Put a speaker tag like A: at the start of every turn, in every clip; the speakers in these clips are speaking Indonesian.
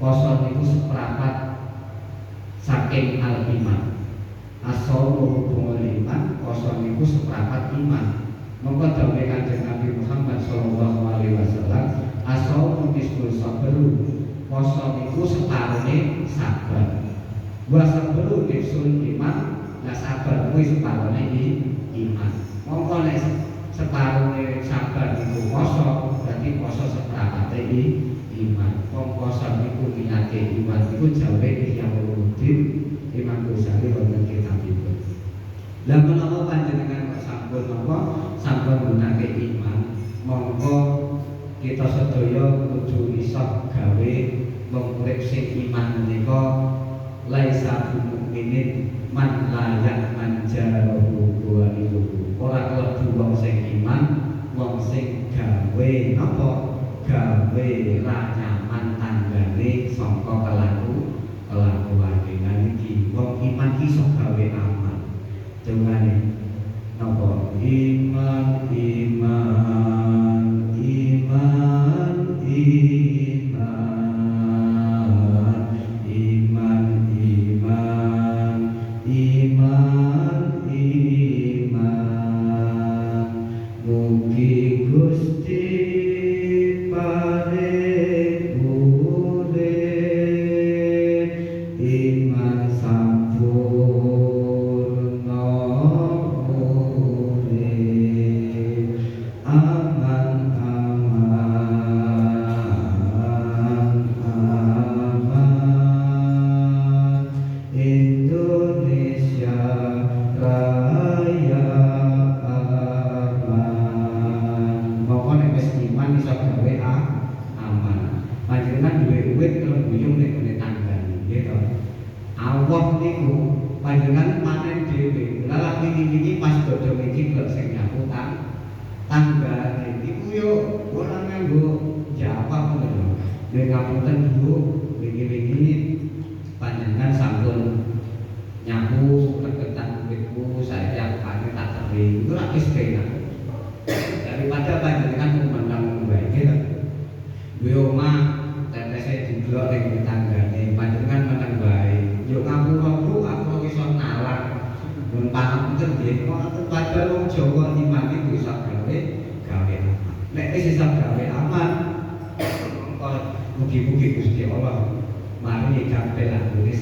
A: Poso niku seprapat saking al-iman. As-shaumu ruknul iman, poso niku seprapat iman. Monggo dawuh Kanjeng Nabi Muhammad sallallahu alaihi wasallam, as-shaumu nisful sabru. Poso niku separone sabar. Wa sabru nisful iman, la sabar kuwi separone iman. Monggo nek separone sabar niku poso, berarti poso seprapate iman. Wong poso niku niate iman niku jawe Ihya Ulumuddin Imam Ghazali wonten kitabipun. Lah menawa panjenengan kok sampun napa sampun gunake iman, monggo kita sedaya kudu iso gawe wong urip sing iman menika laisa mukminin man la ya'man jarahu wa iluhu. Ora klebu wong sing iman, wong sing gawe napa gawe ra nyaman tanggane sangka kelakuan iki. Wong iman iso gawe aman. Dongane napa iman iman iman iman iman iman iman iman mugi Gusti paring urip iman sampurna urip aman aman aman Indonesia Raya aman. Monggo nek wis iman iso gawe aman. Panjenengan duwe duit kalau buyung nek ngene tanggane, nggih to. Allah niku panjenengan panen dhewe. Lah wingi-wingi pas bodho iki kok sing nyapu tanggane niku yo ora nganggo jawab ngono. Nek ngapunten Bu, wingi-wingi panjenengan sampun nyapu regetan kuwiku saya pakai tak kering itu lagi sepeda daripada panjenengan memandang wae gitu. Duwe omah tetese didelok ning tanggane panjenengan meneng wae. Yo ngapura Bu, aku iso nalar. Mun pangapunten nggih, kok padahal wong Jawa iman iku iso gawe aman. Nek wis iso gawe aman, kok mugi-mugi Gusti Allah mari gampil anggone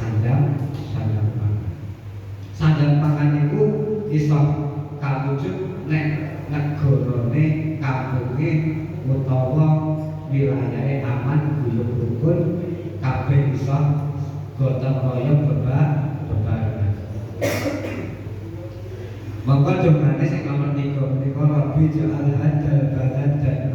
A: sandang pangan itu iso kawujud nek negarane kampunge utawa wilayahe aman guyub rukun kabeh iso gotong royong bebarengan. Maka jumlahnya sing nomor 3 menika Rabbi ja'al hadzal baladan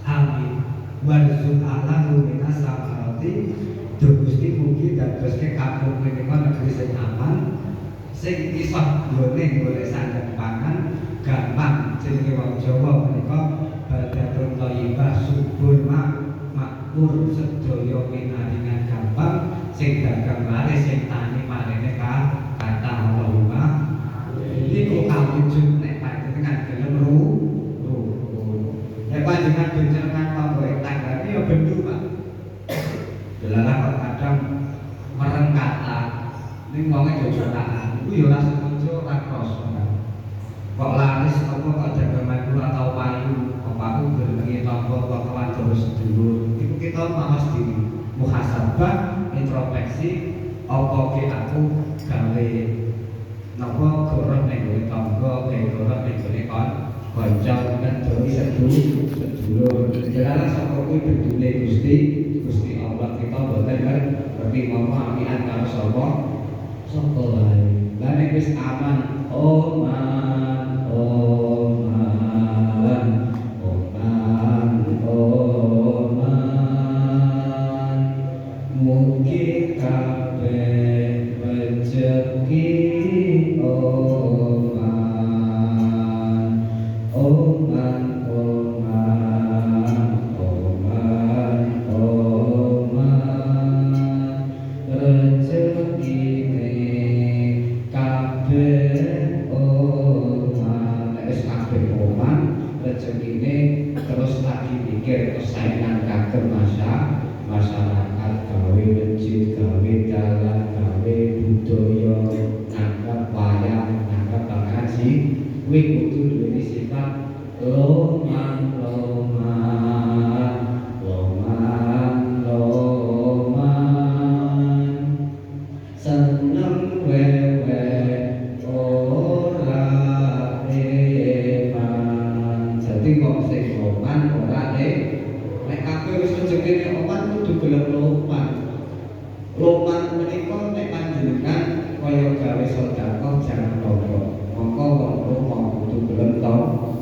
A: amin warzuq alahu minas samarati. Gusti mugi dadoske kampung menika negeri sing aman, sing iso nggone golek sandang pangan gampang. Jenenge wong Jawa menika badatun thayyibah subur makmur sedaya pinaringan gampang, sing dagang laris sing tani marene kata Allahumma. Niku kawujud nek panjenengan gelem nek panjenengan bencengan pamboke tanggane ya bendu Pak. Delalah kok kadang merengkata ning wonge jojokan iku ya ora sengaja ora krasa. Kok laris apa kok jaga melu atau payu apa aku bermengi tangga kok kawan terus sedulur. Iku kita mawas diri, muhasabah, introspeksi, apa ki aku gawe napa goroh ning gone tangga, goroh ning gone kanca kan dadi sedulur. Delalah sapa kuwi bedune Gusti Allah kita boten ngerti ngomong amian karo sapa wae. Lah nek wis aman, aman mugi kabeh rezeki rezekine terus lagi mikir persaingan kagem masyarakat gelem loman. Loman menika nek panjenengan kaya gawe sedekah jangan lomo. Mongko wong lomo kudu gelem tau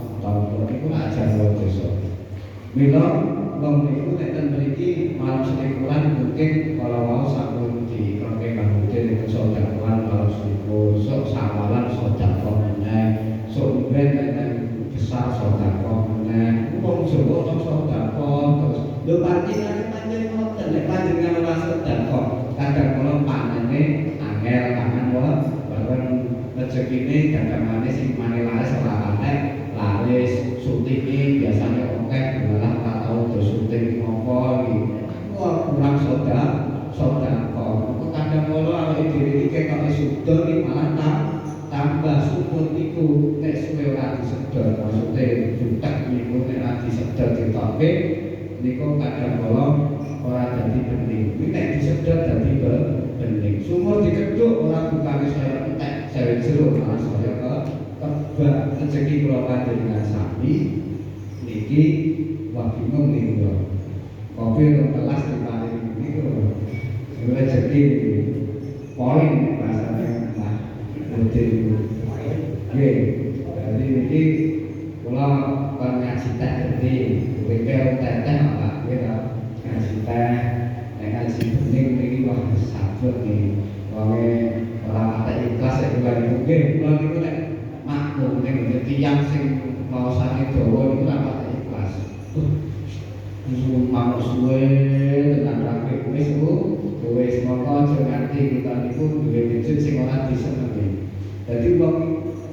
A: niku ajar dosa. Mila wong niku nek ten mriki malam selikuran mungkin kalau mau sampun dikerke kanggo niku sedekah malam selikur sok sawalan sedekah meneh sok ben besar sedekah meneh wong Jawa tok sedekah terus lho pancen ngoten nek panjenengan ora sedekah kadang kala panene angel kangen wae bareng rezekine dagangane sing mane laris ora patek laris syutinge biasanya akeh malah ora tau do syuting ngopo iki kurang sedekah kok kadang kala awake dhewe iki kok sudah iki malah tambah syukur niku nek suwe ora disedot maksude jutek niku nek ora disedot ditoke niku kadang kala ora dadi bening nek disedot dadi bening sumur dikedhuk ora bukane saya entek saya jero malah saya kebak rezeki kula panjenengan sami niki wah bingung niku kopi rong kelas diparing niku rezeki poin bahasane Jadi, jadi ini kalau ngaji teh jadi, kita teteh apa? Kita ngaji teh, ngaji bening ini wah sabut nih, orang kata ikhlas itu kan mungkin kalau itu nek maklum nih tiang sing mau sakit Jawa itu lah kata ikhlas. Semua suwe dengan rakyat wis mongko aja nganti kita niku duwe wujud sing ora disenengi. Dadi wong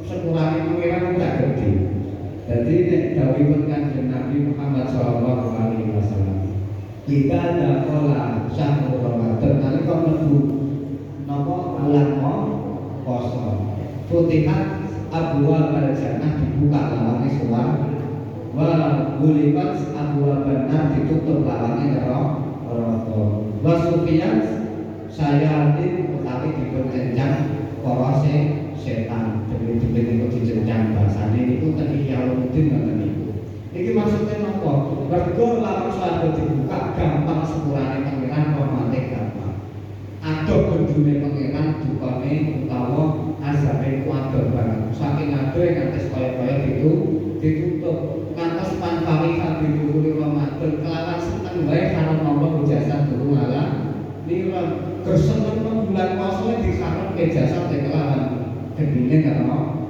A: sekurang pangeran ora gede. Dadi nek dawuhipun Kanjeng Nabi Muhammad sallallahu alaihi wasallam. Kita ada pola syahrul Ramadan nalika mlebu napa bulan poso. Futihat abwaab al-jannah dibuka lawange swarga. Wa gulibat abwaab an-nar ditutup lawange neraka. Wasufian sayatin utawi dipun kenjang para setan demi-demi niku dijenjang bahasane niku ten Iyauluddin ngoten niku. Iki maksudnya napa? Mergo lawan swarga dibuka gampang sepurane pangeran rahmate gampang. Adoh bendune pangeran dukane utawa azabe kuwadoh banget. Saking adoh ngantos kaya-kaya ditutup ngantos panpawi kabeh dhuwure Ramadan kelawan seneng wae karo nampa jasa durung ala nira gerseneng bulan poso disarep jasa kelawan gedine karo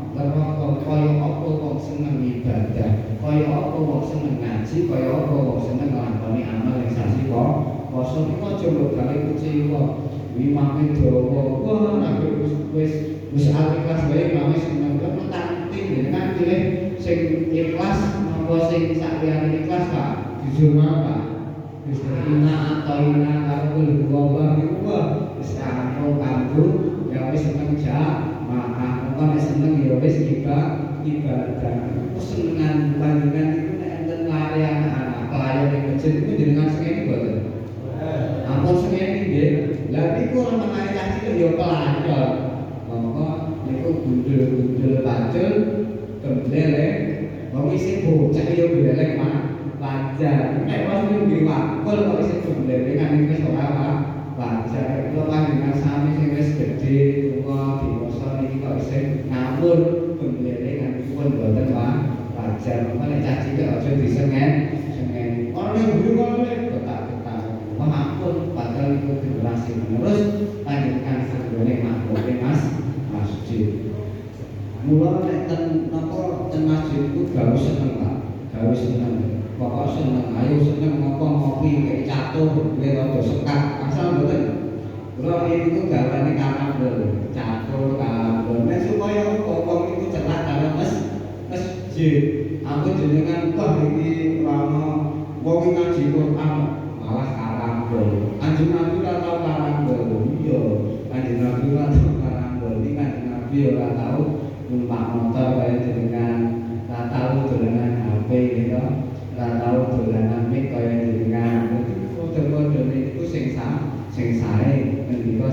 A: kaya apa wong seneng ibadah kaya apa wong seneng ngaji kaya apa wong seneng nglakoni amal ing sasi poso iki aja gawe kecewa wimane dawa wah nek wis ikhlas wae mame seneng kok tanti dengan pilih sing ikhlas apa sing sakliyane ikhlas Pak jujur apa wis ina atau ina karo gua niku wis kanggo kanggo ya wis seneng maaf kok nek seneng ya wis ibadah senengan panjenengan niku nek enten larean anak pelayan ing masjid niku jenengan sengene mboten ampun sengene nggih lha niku ora menawi cilik ya pelayan monggo niku gundul pacul kembele wong isih bocah ya golek wajar nek wis nggih wakul kok isih golek kan iki ora wajar kula panjenengan sami sing wis gedhe tuwa dewasa niki kok isih ngawur golek kan pun boten wajar nek cah cilik aja disengen ora ngguyu ketak-ketak ampun padahal iku generasi menerus panjenengan sanggone makhluk masjid mula nek ten napa ten masjid iku gawe seneng Pak, gawe seneng. Pokok seneng, ayo seneng ngopi kek catur, kowe rada sekat. Asal mboten. Kula niku gawane karambel, catur karambel. Nek supaya wong iku cerak karo masjid. Aku jenengan kok iki rama wong ngaji Quran malah karambel. Kanjeng Nabi ora tau karambel. Iya, Kanjeng Nabi ora tau karambel. Iki Kanjeng Nabi ora tau numpak motor kaya jenengan, ora tau dolanan HP gitu, ora tau dolanan mic kaya jenengan. Dadi padha-padha niku sing sae, ngendika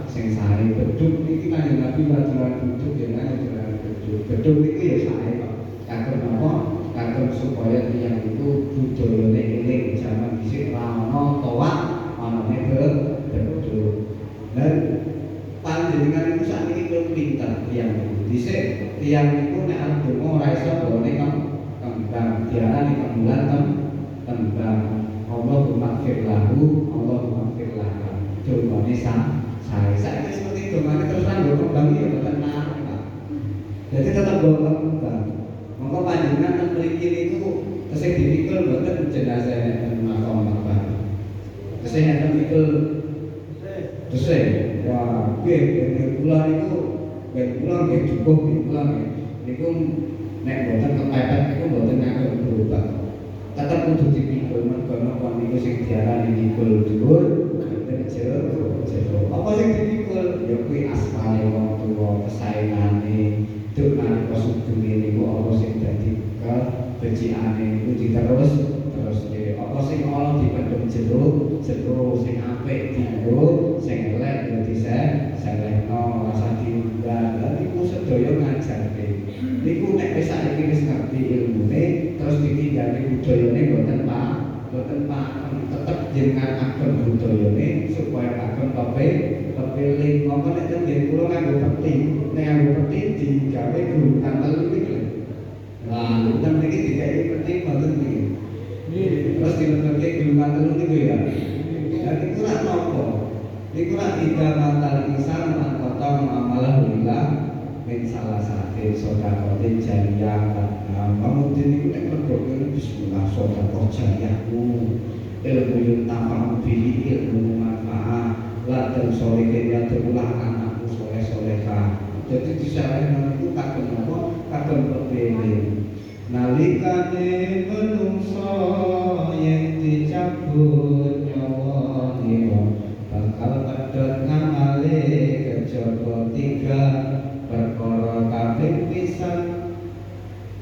A: sing sae. Beduk niki Kanjeng Nabi wajaran beduk ya wajaran beduk. Beduk niki ya sae kok. Kagem apa? Kagem supaya tiyang iku budayane eling jaman dhisik ra ono towak Dhisik tiyang niku nek arep donga ora iso bawane kembang diarani kembulan tembang Allahumma ighfir lahu Allahumma ighfir lana. Dongane sae seperti dongane terus kan nggo kembang ya mboten napa. Jadi tetap bawa kembang. Monggo panjenengan ten mriki niku tesih dipikul mboten jenazah nek makam Mbah. Tesih enten pikul tesih. Wah, nggih kula niku kula nggih cukup kula niku nek mboten kepepet niku mboten ngagem berobat. Tetep kudu dipikul mergo napa niku sing diarani pikul dhuwur mboten jero. Apa sing dipikul? Ya kuwi asmane wong tuwa, kesaengane, duk nalika sugeng niku apa sing dadi becikane niku diterus nggih. Apa sing ana dipendhem jero sing apik dienggo, sing elek ya diselehno, rasa diundang. Lah niku sedaya ngajarke. Niku nek wis saiki wis ngerti ilmune terus ditinggali budayane mboten Pak, tetep jenengan agem budayane supaya agem kepilih. Monggo nek ten kula nganggo peti, nek nganggo peti digawe gulungan telu iki lho. Lah, gulungan iki digawe peti mboten iki. Terus dileterke gulungan telu niku ya. Lah niku ora napa. Niku ora ida matal insan lan potong amalah lillah min salah sate sedekah jariyah. Kemudian niku nek mergo bismillah sedekah jariyahku. Ilmu yang tamam bihi ilmu manfaat ladang solehin yang terulah anakku soleh-solehah. Jadi disalahkan itu kagem apa? Kagem kepilih. Nalikane menungso yang dicabut nyawa dia bakal pedot ngamale kejaba tiga perkara kabeh pisan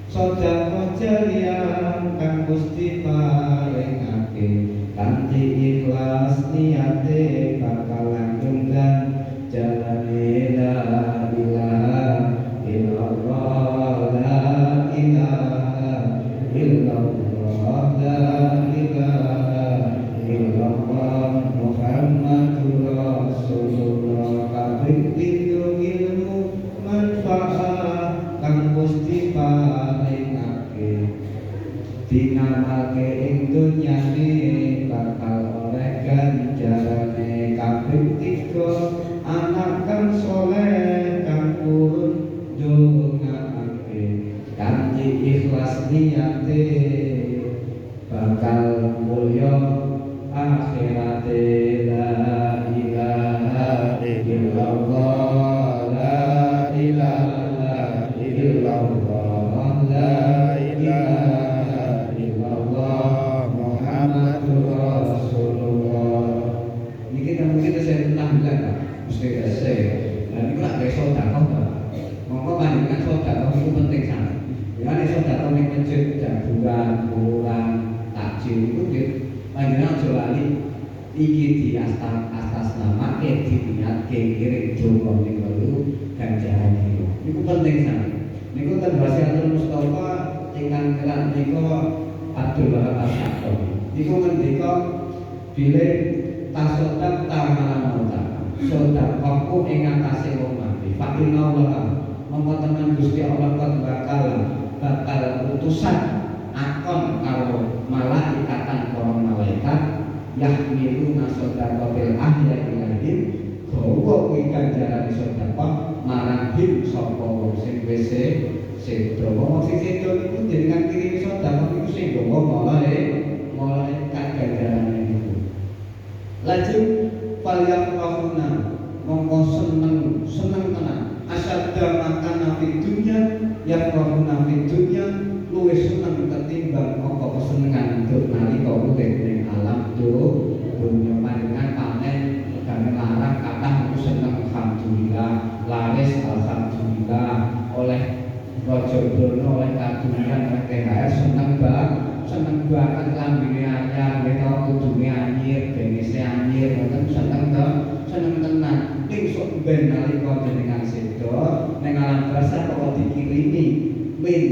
A: sedekah jariyah kang Gusti paringake kanthi ikhlas niate bakal langgeng jalane la ilaha illallah la ilaha illallah la ilaha illallah Muhammadur Rasulullah kabeh ilmu manfaat kang Gusti paringake dinamake ing dunyane bakal oleh ganjarane kabeh tiga anak kang soleh kang purun ndongaake kanthi ikhlas niyate bakal mulya akhirate la ilaha illallah la ilaha illallah la ilaha illallah Muhammadur Rasulullah. Niki kan mungkin saya tahlilan Pak, mesti saya. Nah niku lak gawe sedekah Pak. Monggo panjenengan sedekah niku penting sangat. Ya nek sedekah ning masjid jaburan, kuran, takjil niku nggih panjenengan aja lali iki di atas nama diniatke ngiring donga ning welu ganjaran niku. Niku penting sangat. Niku ten wasiatul Mustafa ingkang kelan nika Abdul Wahab Asy-Syaqi. Niku ngendika bilih tasodak tamalan mota. Sedekahku ing atase wong mati. Fa inna Allah mongko tenan Gusti Allah bakal utusan akon karo malaikatan para malaikat yahmiluna sedaqatil ahya ilahin gawa kuwi ganjaran sedekah marang him sapa wong sing wis sedo. Wong sing sedo niku jenengan kirimi sedekah niku sing gawa malaikat ganjarane niku. Lajeng falyafrahuna mongko seneng tenan asadda makana fid dunya yafrahuna fid dunya luwih seneng ketimbang apa kesenengan untuk nalika urip ning alam dunya panjenengan panen regane larang kathah niku seneng alhamdulillah laris alhamdulillah oleh raja dono oleh kadunyan oleh THR seneng banget lambene anyar menawa kudune anyir bengese anyir ngoten seneng tenan ning sok ben nalika jenengan sedo ning alam basa kok dikirimi min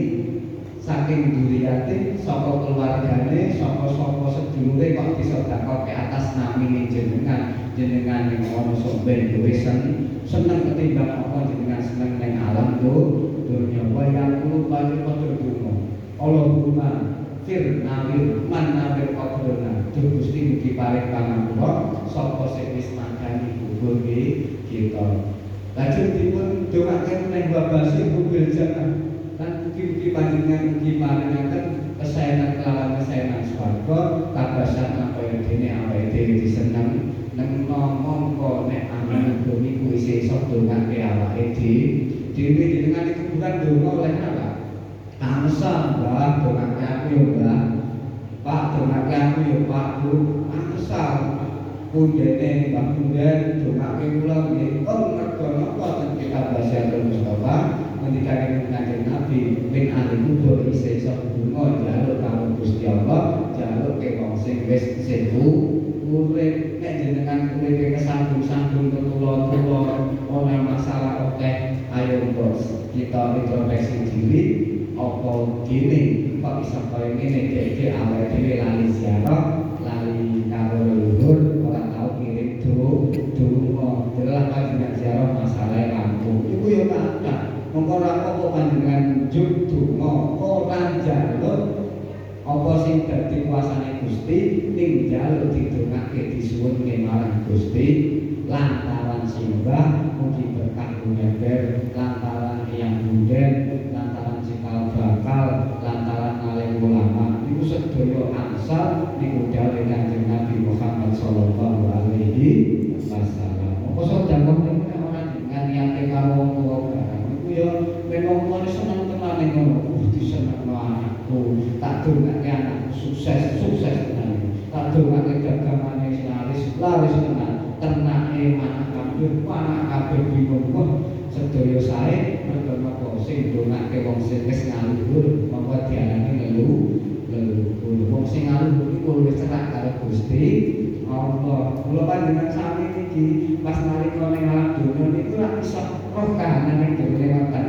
A: saking duriyate saka keluargane saka sedulure kok disedekahke atas namine jenengan ning ana sok ben duwe seneng ketimbang apa jenengan seneng ning alam dunya wayang kulo bali padha donga Allahumma nawir man nawir qabrona Gusti mugi paring pangapura sapa sing wis magani kubur kita. Lajeng dipun dongaaken ning babase kubur jannah lan mugi-mugi panjenengan mugi paringaken kesaenan kelawan kesaenan swarga kabasan apa dene awake dhewe diseneng nang mongko nek amal bumi kuwi sesuk dongake awake dhewe jenengan kuburan donga oleh apa? Amsa Mbah dongake aku ya Mbah. Pak dongake aku ya Pak Bu. Amsa pundene Mbah Punden dongake kula nggih. Oh mergo napa ten kitab Basyarul Mustafa ngendikane Kanjeng Nabi min ahli kubur sesuk donga njaluk karo Gusti Allah, njaluk ke wong sing wis sepuh urip nek jenengan uripe kesambung-sambung ketula-tula oleh masalah akeh ayo bos kita introspeksi diri apa gini kok iso kaya ngene dek awake dhewe lali ziarah lali karo leluhur ora tau kirim donga delah panjenengan ziarah masalah lampu iku yo kathah mongko ora apa panjenengan njuk donga ora njaluk apa sing dadi kuasane Gusti ning njaluk didongake disuwunke marang Gusti lantaran simbah mugi berkah gumeber lantaran yang bunden lantaran cikal bakal lantaran alim ulama niku sedaya angsal niku dawuh Kanjeng Nabi Muhammad sallallahu alaihi wasallam. Apa sedaya niku ora dinganiake karo wong tuwa barang niku ya memang wong seneng tenan ning ngono disenengno anakku tak dongake anakku sukses tenan tak dongake dagangane laris tenan tenake anak kabeh bingung kok sedaya sae mergo napa sing dongake wong sing wis ngaluhur mongko diarani leluhur wong sing ngaluhur iku luwih cerak karo Gusti Allah. Kula panjenengan sami niki pas nalika ning alam donya niku ora iso roh kahanan ning dene wonten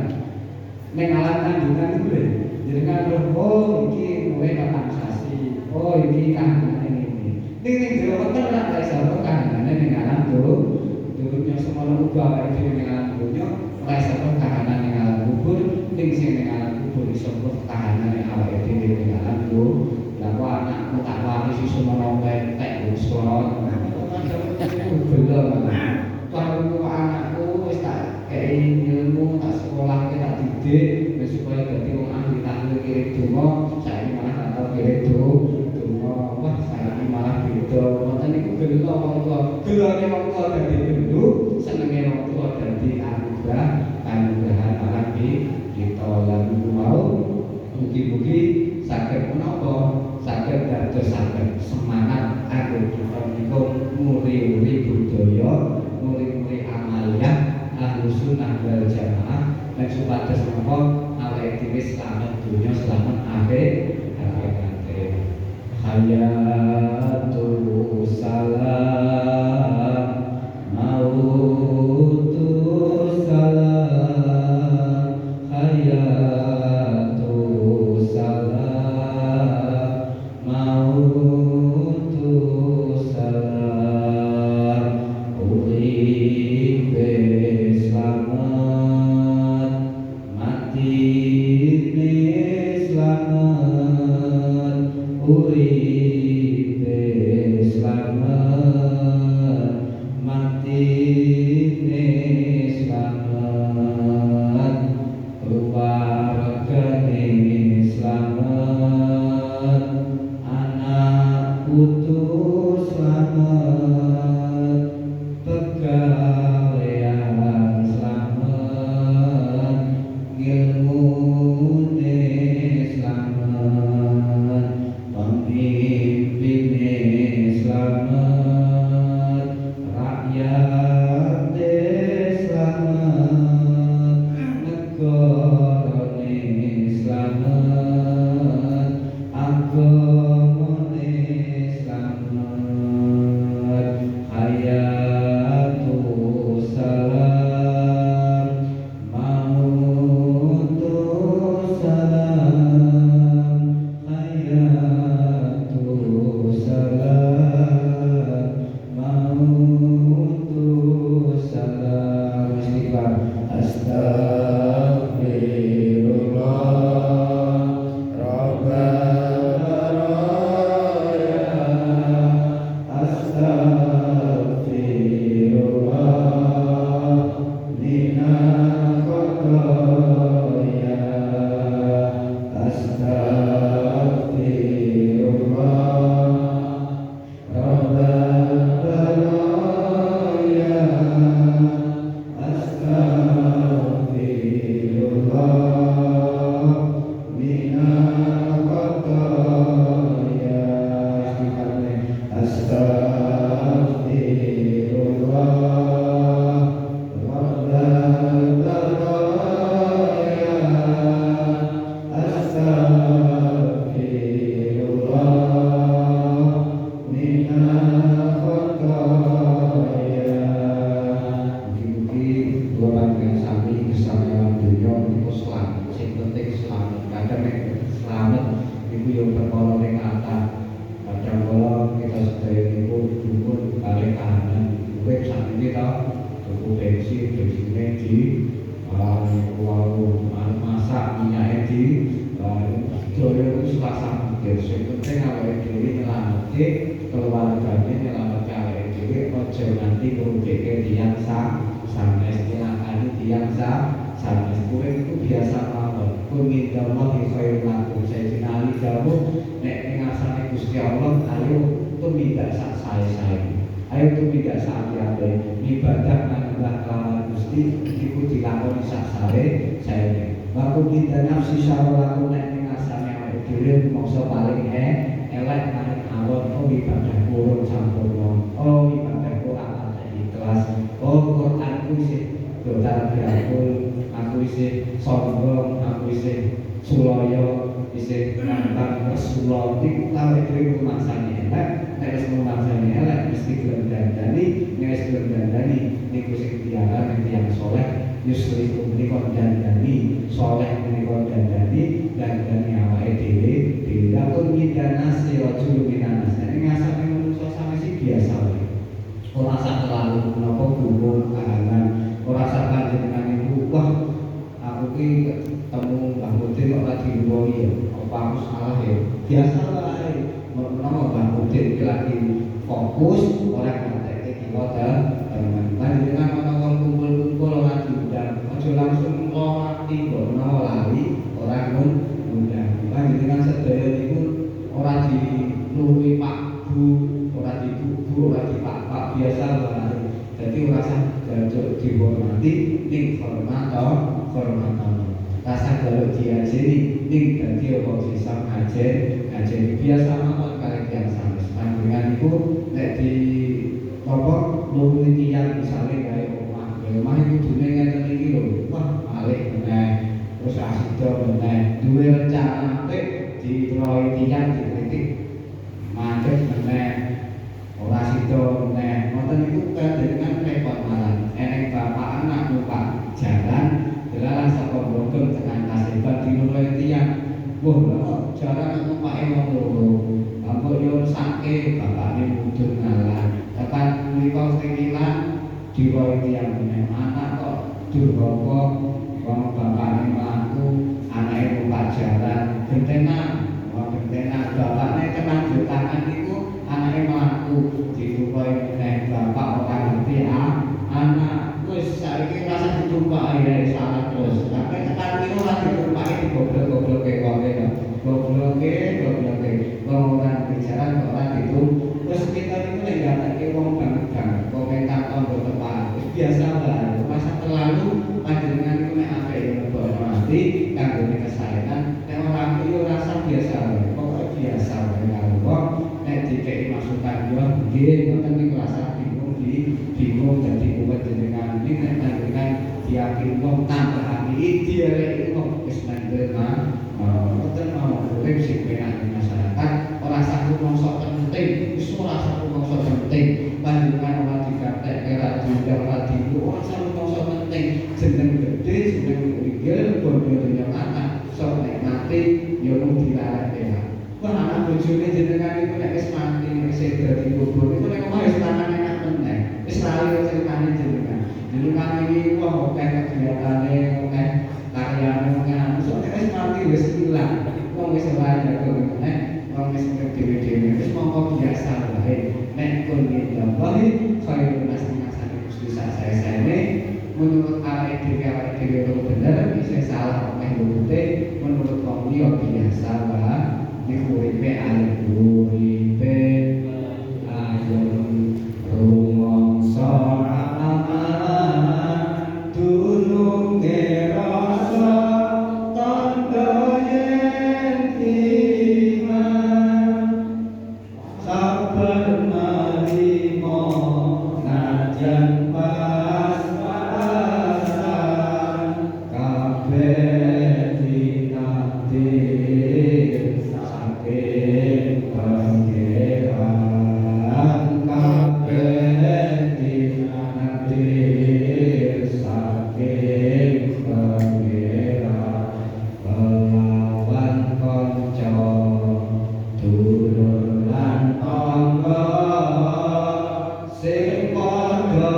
A: ning alam kandungan niku lho jenengan roh oh iki kowe kapan sasi oh iki kahanane ngene ning dene wonten ora iso roh kahanane ning alam dunya semono uga awake dhewe ning alam dunya ora iso roh kahanan ning alam kubur ning sing ning alam kubur iso roh kahanane awake dhewe ning alam lha kok anakmu tak warisi semono entek usul belum kalau anakku wis tak kei ilmu tak sekolah tak didik supaya dadi wong ahli tahlil kirim donga saiki malah tak tau kirim donga wah saiki malah beda ngoten niku gelo wong tuwa gelone wong tuwa dadi bendu senenge wong tuwa dadi anugrahan marang kita lan mau mugi-mugi saged menapa saged dadosaken semangat kanggo kita niku muri-muri budaya muri-muri amaliyah ahlu sunnah wal jamaah lan supados menapa awake dhewe selamat dunya selamat akhirat hayatul salam mautus salam hayatul salam mautus salam uripe selamat mati kita tuku bensinnya di masak minyaknya di Joyo itu selasa mungkin penting awake dhewe nyelametke keluargane nyelametke awake dhewe aja nganti ngrugike tiyang sanes nyelakani tiyang sanes kowe iku biasa mawon kowe mindallahi khairul lakum Sayyidina Ali dawuh nek ning ngarsane Gusti Allah ayo tumindak sak sae-sae ayo tumindak sak ape ibadah nang kelawan Gusti iku dilakoni sak sae-sae waktu kita nafsi syawalaku nek dhewe mongso paling elek paling awon ibadah kurang sampurna ibadah kurang ikhlas Quran ku isih dodal diakul aku isih sombong aku isih sulaya isih nantang Rasulullah iku awake dhewe maksane elek nek wis maksane elek mesti gelem dandani nek wis gelem dandani niku sing diaran tiyang saleh yuslikum menika dandani saleh menika dandani awake dhewe dilakon midanasi rajul minanas nek ngasane manusa sampe biasa wae ora sak terlalu menapa gumun kahanan ora sak panjenengan iku wah aku ki ketemu Mbah Mudin kok lagi diwoni ya apa aku salah ya biasa wae menawa Mbah Mudin ki lagi fokus ora ngateke kiwa teman panjenengan ana wong kumpul-kumpul ora diundang aja langsung mati kok menawa lali ora ngundang panjenengan sedaya niku ora diluwi Pak Bu ora dibubu ora dipak-pak biasa wae dadi ora usah jajuk dihormati ning hormat rasa kalau diajeni ning dadi apa bisa ngajen biasa mawon kalih tiyang sanes panjenengan niku nek di apa luwih tiyang misale gawe omah iku dune ngeten iki lho wah malih meneh terus asido meneh duwe rencana apik ditroi tiyang dikritik mandeg meneh ora sido meneh ngoten niku panjenengan repot malah eneng bapak anak numpak jalan delalah saka Bogor tekan Kasebat dinuloi tiyang wah kok jalan numpake wong loro bapak yo sake bapakne mudhun ngalah tekan mriko kekilan diroi tiyang meneh anak kok durhaka wong bapakne mlaku anake numpak jalan gentenan bapakne kelanjutan niku anake mlaku ditukoi meneh bapak ora ngerti anak wis saiki rasa ditumpaki ae salah terus sampe tekan niku ora ditumpaki digoblok-gobloke wae gobloke wong ora bicara kok ora ditum terus kita niku nek ngatake wong banget komentar tombol tepat biasa wae masa terlalu panjenengan niku nek apik lebokno ati kanggone kesaenan nek ora yo rasa biasa wae pokoke biasa wae karo nek dikeki masukan yo nggih ngoten niku rasa bingung dadi kuwat jenengan iki nek panjenengan diyakin wong tambah ati dieleki wong wis nandel ngoten mau urip sing penak ing masyarakat ora sak rumangsa penting wis ora sak rumangsa penting panjenengan ora dikaptek ora diundang ora diundang ora sak rumangsa penting jeneng gedhe jeneng inggil bondo dunya mata sok nek mati yo mung dilarang ya wah anak bojone jenengan iku nek wis mati wis dadi kubur niku nek omah wis tangan enak meneh wis lali ceritane jenengan iki wah akeh kegiatane akeh karyane akeh sok nek wis mati wis ilang wong wis ora jago meneh wong wis dhewe-dhewe wis mongko biasa wae nek kon wae kaya nasane Gusti sae-saene menurut awake dhewe itu bener isih salah akeh lupute menurut wong liya biasa wae niku uripe uripe ayo rumangsa aman dununge rasa tandha yen iman sabar marimo najan pas-pasan kabeh ditakdir saking pangeran kabeh ditakdir saking pangeran kelawan kanca dulur lan tangga sing padha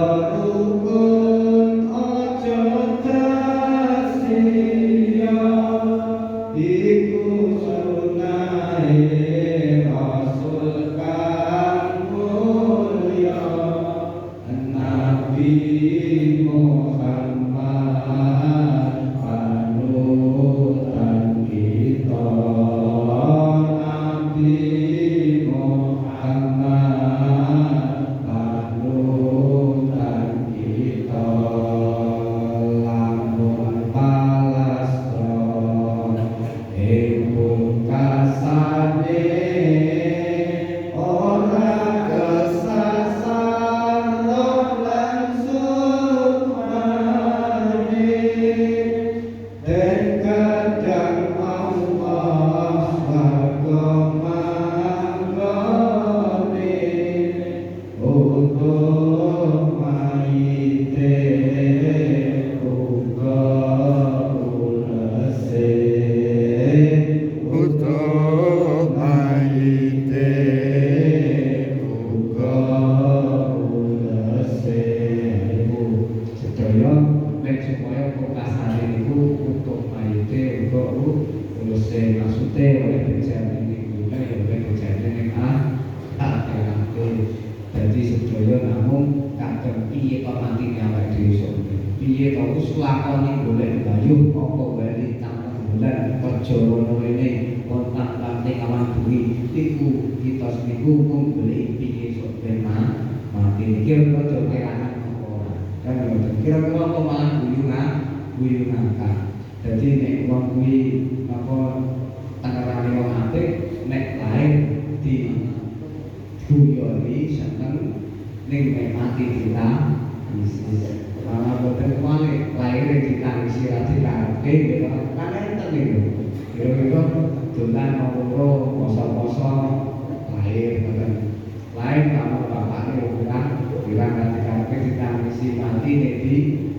A: maksudnya oleh berjalan ini guna ya oleh berjalan ini akhiratnya. Jadi sedaya namung kadang piye to mati awake dhewe sampe piye to wis lakoni golek bayuh apa wae tanpa bulan kerja rono rene kontak lanting awan bumi iku kita niku mung golek piye sok ben mati kira-kira keranan apa ora kan kira-kira apa malah guyungan kan. Jadi nek wong kuwi apa tanggarane wong apik nek lair di guyoni seneng ning nek mati kita bisnis malah boten wale laire ditangisi ati karepe kok kan enten niku kira-kira dolan loro poso-poso lair boten lain kalau bapakne bilang karepe ditangisi mati nek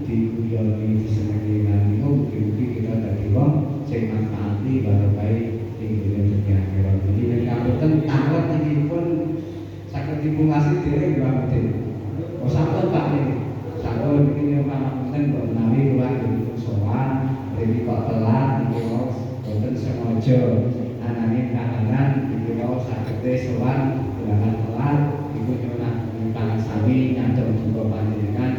A: diguyoni disenengi lan niku mugi-mugi kita dadi wong sing manfaati barokah ing dunya akhirat. Jadi nek kaboten tanglet iki pun saged dipungkasi dhewe mboten. Oh sampun Pak niki. Sampun iki pamapunten mbok menawi kula dipun sowan, dadi kok telat niki mau boten sengaja. Ananging kahanan niki mau saged sowan kulawan telat iku nyuwun pangasawi nyadong juga panjenengan